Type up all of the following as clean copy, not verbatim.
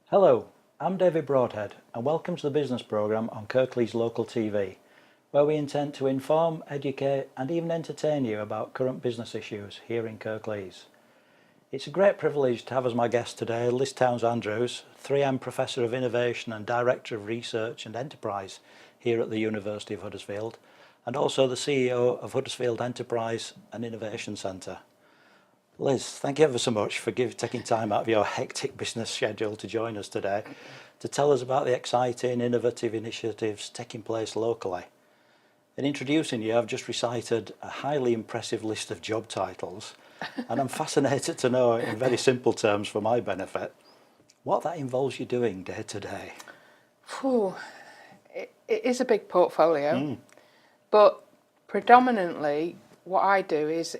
Hello, I'm David Broadhead and welcome to the business programme on Kirklees Local TV, where we intend to inform, educate and even entertain you about current business issues here in Kirklees. It's a great privilege to have as my guest today Liz Towns-Andrews, 3M Professor of Innovation and Director of Research and Enterprise here at the University of Huddersfield, and also the CEO of Huddersfield Enterprise and Innovation Centre. Liz, thank you ever so much for taking time out of your hectic business schedule to join us today to tell us about the exciting, innovative initiatives taking place locally. In introducing you, I've just recited a highly impressive list of job titles, and I'm fascinated to know, in very simple terms for my benefit, what that involves you doing day to day. It is a big portfolio, but predominantly what I do is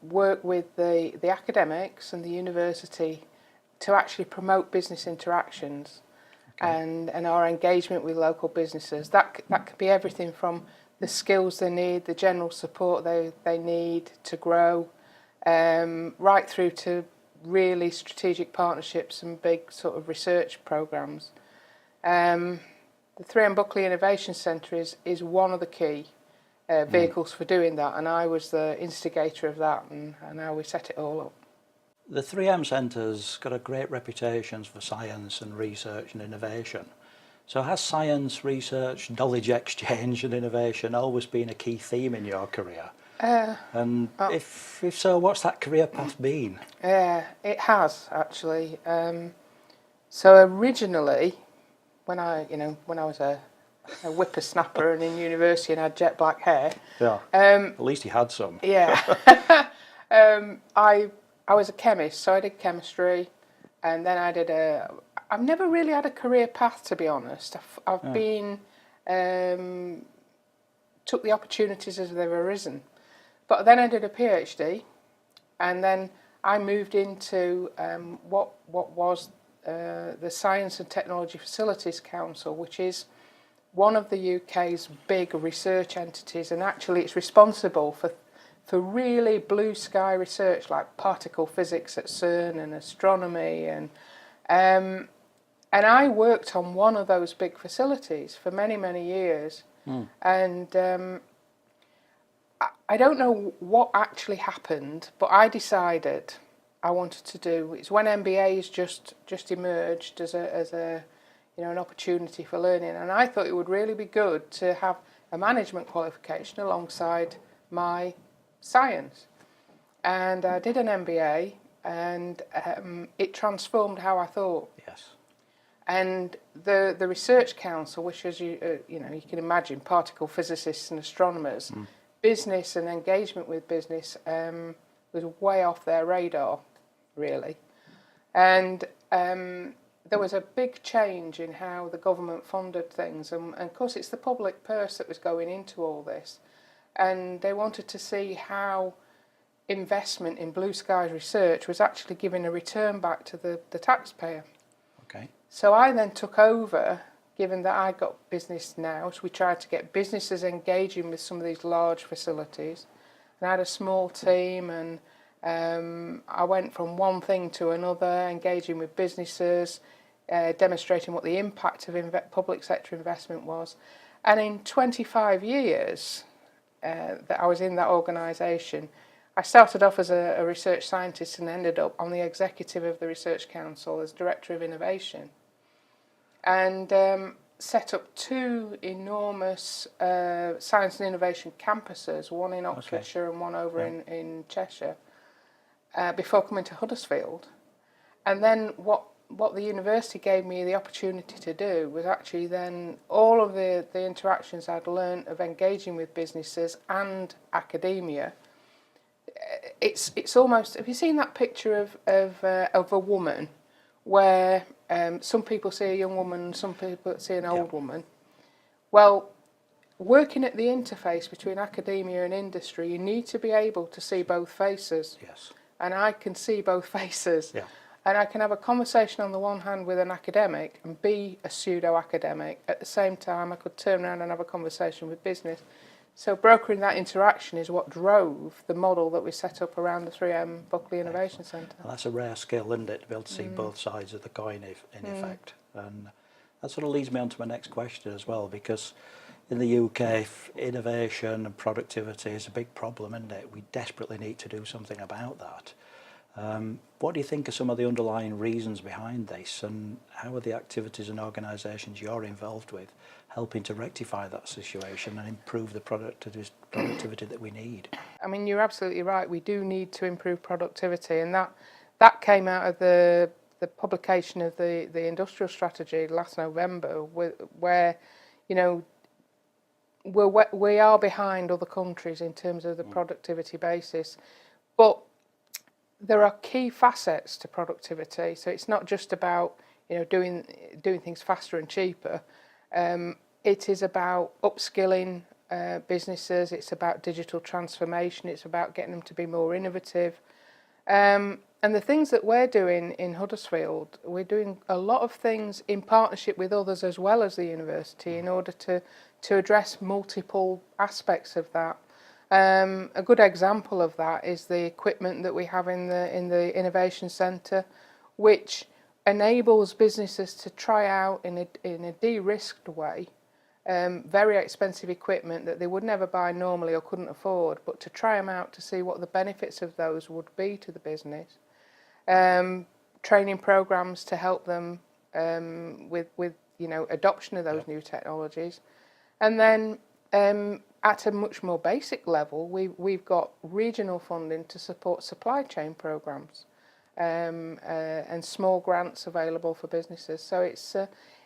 work with the academics and the university to actually promote business interactions and our engagement with local businesses. That could be everything from the skills they need, the general support they need to grow, right through to really strategic partnerships and big sort of research programmes. The 3M Buckley Innovation Centre is one of the key vehicles for doing that, and I was the instigator of that, and how we set it all up. The 3M Centre's got a great reputation for science and research and innovation. So has science, research, knowledge exchange and innovation always been a key theme in your career? If so, what's that career path been? It has actually. So originally, when I was a whippersnapper and in university and had jet black hair. Yeah. At least he had some. Yeah. I was a chemist, so I did chemistry, and then I've never really had a career path, to be honest. I've been took the opportunities as they've arisen, but then I did a PhD, and then I moved into what was the Science and Technology Facilities Council, which is one of the UK's big research entities, and actually it's responsible for really blue sky research like particle physics at CERN and astronomy, and I worked on one of those big facilities for many years, and I don't know what actually happened, but I decided I wanted to do. It's when MBAs just emerged as a an opportunity for learning, and I thought it would really be good to have a management qualification alongside my science. And I did an MBA, and it transformed how I thought. Yes. And the Research Council, which, as you can imagine, particle physicists and astronomers, business and engagement with business was way off their radar, really, and there was a big change in how the government funded things, and of course it's the public purse that was going into all this, and they wanted to see how investment in blue skies research was actually giving a return back to the taxpayer. Okay. So I then took over, given that I got business now, so we tried to get businesses engaging with some of these large facilities, and I had a small team, and I went from one thing to another, engaging with businesses, demonstrating what the impact of public sector investment was. And in 25 years that I was in that organisation, I started off as a research scientist and ended up on the executive of the Research Council as Director of Innovation, and set up two enormous science and innovation campuses, one in Oxfordshire and one over in Cheshire, before coming to Huddersfield. And then what the university gave me the opportunity to do was actually then all of the interactions I'd learned of engaging with businesses and academia. It's almost, have you seen that picture of a woman where some people see a young woman and some people see an old woman? Well, working at the interface between academia and industry, you need to be able to see both faces. Yes. And I can see both faces. Yeah. And I can have a conversation on the one hand with an academic and be a pseudo-academic. At the same time, I could turn around and have a conversation with business. So brokering that interaction is what drove the model that we set up around the 3M Buckley Innovation Centre. And that's a rare skill, isn't it, to be able to see both sides of the coin in effect. And that sort of leads me on to my next question as well, because in the UK, innovation and productivity is a big problem, isn't it? We desperately need to do something about that. What do you think are some of the underlying reasons behind this, and how are the activities and organisations you're involved with helping to rectify that situation and improve the productivity that we need? I mean, you're absolutely right. We do need to improve productivity, and that came out of the publication of the industrial strategy last November, where you know we are behind other countries in terms of the productivity basis, but there are key facets to productivity. So it's not just about doing things faster and cheaper. It is about upskilling businesses. It's about digital transformation. It's about getting them to be more innovative. And the things that we're doing in Huddersfield, we're doing a lot of things in partnership with others as well as the university in order to address multiple aspects of that. A good example of that is the equipment that we have in the Innovation Centre, which enables businesses to try out in a de-risked way very expensive equipment that they would never buy normally or couldn't afford, but to try them out to see what the benefits of those would be to the business. Training programs to help them with adoption of those new technologies, and then at a much more basic level, we've got regional funding to support supply chain programs and small grants available for businesses. So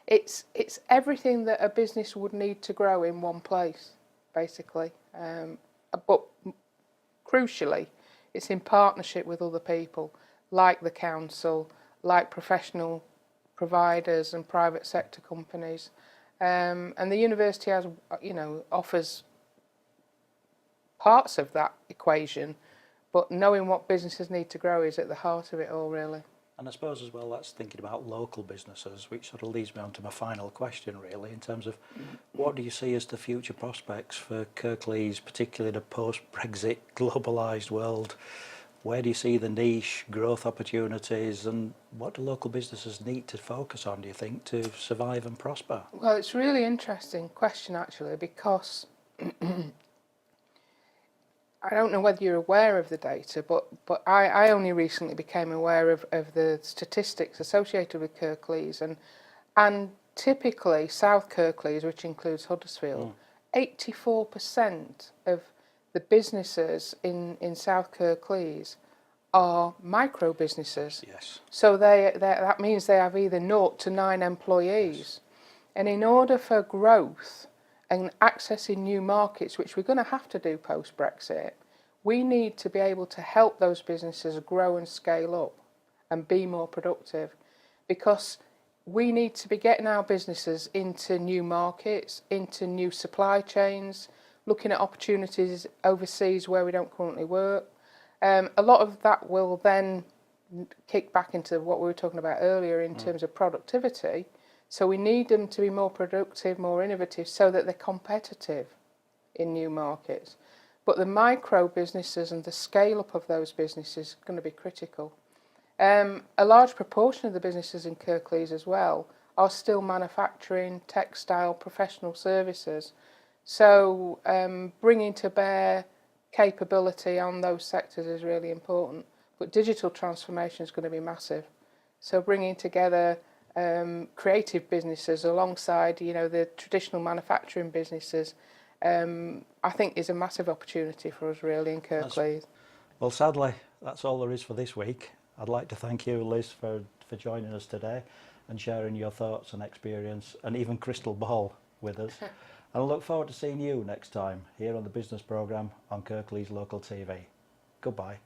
it's everything that a business would need to grow in one place, basically. But crucially, it's in partnership with other people, like the council, like professional providers and private sector companies. And the university has, offers parts of that equation, but knowing what businesses need to grow is at the heart of it all, really. And I suppose as well that's thinking about local businesses, which sort of leads me on to my final question really, in terms of what do you see as the future prospects for Kirklees, particularly in a post-Brexit globalised world? Where do you see the niche growth opportunities, and what do local businesses need to focus on, do you think, to survive and prosper? Well, it's a really interesting question actually, because I don't know whether you're aware of the data, but I only recently became aware of the statistics associated with Kirklees, and typically South Kirklees, which includes Huddersfield, 84% of the businesses in South Kirklees are micro businesses. Yes. So that means they have either 0 to 9 employees. Yes. And in order for growth and accessing new markets, which we're going to have to do post-Brexit, we need to be able to help those businesses grow and scale up and be more productive, because we need to be getting our businesses into new markets, into new supply chains, looking at opportunities overseas where we don't currently work. A lot of that will then kick back into what we were talking about earlier in terms of productivity. So we need them to be more productive, more innovative, so that they're competitive in new markets. But the micro businesses and the scale up of those businesses is going to be critical. A large proportion of the businesses in Kirklees as well are still manufacturing, textile, professional services. So bringing to bear capability on those sectors is really important. But digital transformation is going to be massive. So bringing together creative businesses alongside, the traditional manufacturing businesses, I think is a massive opportunity for us really in Kirklees. Well, sadly, that's all there is for this week. I'd like to thank you, Liz, for joining us today and sharing your thoughts and experience and even crystal ball with us. And I look forward to seeing you next time here on the business programme on Kirklees Local TV. Goodbye.